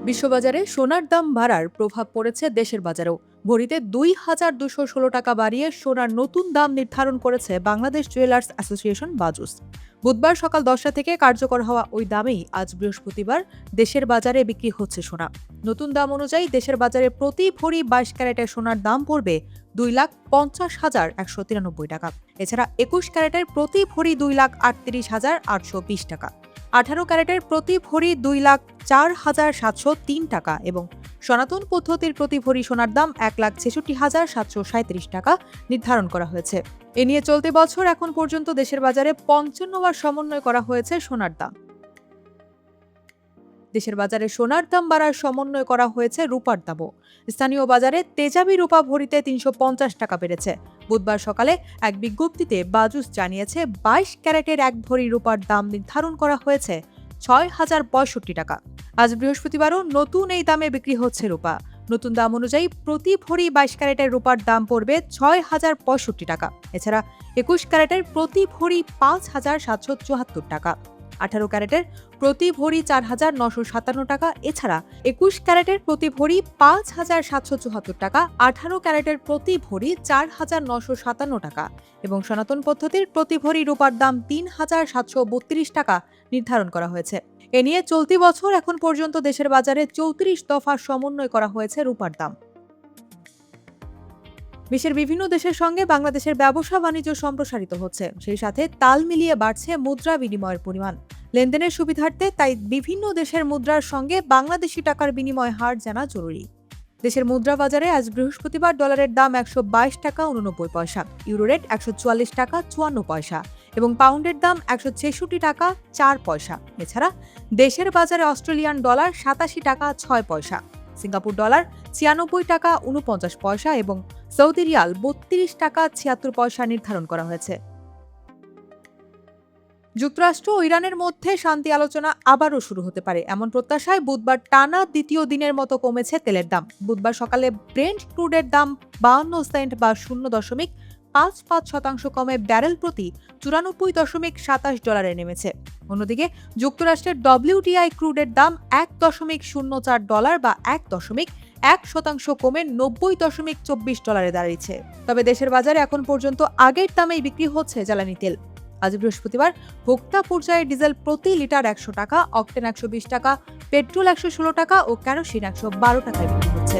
বিশ্ববাজারে সোনার দাম বাড়ার প্রভাব পড়েছে দেশের বাজারেও। ভরিতে ২,২১৬ টাকা বাড়িয়ে সোনার নতুন দাম নির্ধারণ করেছে বাংলাদেশ জুয়েলার্স অ্যাসোসিয়েশন বাজুস। বুধবার সকাল ১০টা থেকে কার্যকর হওয়া ওই দামেই আজ বৃহস্পতিবার দেশের বাজারে বিক্রি হচ্ছে সোনা। নতুন দাম অনুযায়ী দেশের বাজারে প্রতি ভরি ২২ ক্যারেটের সোনার দাম পড়বে ২,৫০,১৯৩ টাকা। এছাড়া ২১ ক্যারেটের প্রতি ভরি ২,৩৮,৮২০ টাকা, ১৮ ক্যারেটের প্রতি ভরি ২,০৪,৭০৩ টাকা এবং সনাতন পদ্ধতির প্রতি ভরি সোনার দাম ১,৬৬,৭৩৭ টাকা নির্ধারণ করা হয়েছে। এ নিয়ে চলতি বছর এখন পর্যন্ত দেশের বাজারে ৫৫বার সমন্বয় করা হয়েছে সোনার দাম। দেশের বাজারে সোনার দাম বাড়ার সমন্বয় করা হয়েছে রূপার দামও। স্থানীয় বাজারে তেজাবি রূপা ভরিতে ৩৫০ টাকা বেড়েছে। বুধবার সকালে এক বিজ্ঞপ্তিতে বাজুস জানিয়েছে ২২ ক্যারেটের এক ভরি রূপার দাম নির্ধারণ করা হয়েছে ৬,০৬৫ টাকা। আজ বৃহস্পতিবারও নতুন এই দামে বিক্রি হচ্ছে রূপা। নতুন দাম অনুযায়ী প্রতি ভরি ২২ ক্যারেটের রূপার দাম পড়বে ৬,০৬৫ টাকা। এছাড়া ২১ ক্যারেটের প্রতি ভরি ৫,৭৭৪ টাকা, ১৮ ক্যারেটের প্রতি ভরি ৪,৯৫৭ টাকা, এছাড়া ২১ ক্যারেটের প্রতি ভরি ৫,৭৭৪ টাকা, ১৮ ক্যারেটের প্রতি ভরি ৪,৯৫৭ টাকা এবং সনাতন পদ্ধতির প্রতি ভরি রূপার দাম ৩,৭৩২ টাকা নির্ধারণ করা হয়েছে। এ নিয়ে চলতি বছর এখন পর্যন্ত দেশের বাজারে ৩৪ দফা সমন্বয় করা হয়েছে রূপার দাম। বিশ্বের বিভিন্ন দেশের সঙ্গে বাংলাদেশের ব্যবসা বাণিজ্য সম্প্রসারিত হচ্ছে, সেই সাথে তাল মিলিয়ে বাড়ছে মুদ্রা বিনিময়ের পরিমাণ। লেনদেনের সুবিধার্থে তাই বিভিন্ন দেশের মুদ্রার সঙ্গে বাংলাদেশি টাকার বিনিময় হার জানা জরুরি। দেশের মুদ্রা বাজারে আজ বৃহস্পতিবার ডলারের দাম ১২২ টাকা ৮৯ পয়সা, ইউরো রেট ১৪৪ টাকা ৫৪ পয়সা এবং পাউন্ডের দাম ১৬৬ টাকা ৪ পয়সা। এছাড়া দেশের বাজারে অস্ট্রেলিয়ান ডলার ৮৭ টাকা ৬ পয়সা, সিঙ্গাপুর ডলার ৯৬ টাকা ৪৯ পয়সা এবং সৌদি রিয়াল ৩২ টাকা ৭৬ পয়সা নির্ধারণ করা হয়েছে। যুক্তরাষ্ট্র ও ইরানের মধ্যে শান্তি আলোচনা আবারও শুরু হতে পারে এমন প্রত্যাশায় বুধবার টানা দ্বিতীয় দিনের মতো কমেছে তেলের দাম। বুধবার সকালে ব্রেন্ট ক্রুডের দাম ৫২ সেন্ট বা ০.৫৫% কমে ব্যারেল প্রতি ৯৪.২৭ ডলারে নেমেছে। অন্যদিকে যুক্তরাষ্ট্রের WTI ক্রুডের দাম ১.০৪ ডলার বা ১.১% কমে ৯০.২৪ ডলারে দাঁড়িয়েছে। তবে দেশের বাজারে এখন পর্যন্ত আগের দামেই বিক্রি হচ্ছে জ্বালানি তেল। আজ বৃহস্পতিবার ভোক্তা পর্যায়ে ডিজেল প্রতি লিটার ১০০ টাকা, অকটেন ১২০ টাকা, পেট্রোল ১১৬ টাকা ও কেরোসিন ১১২ টাকায় বিক্রি হচ্ছে।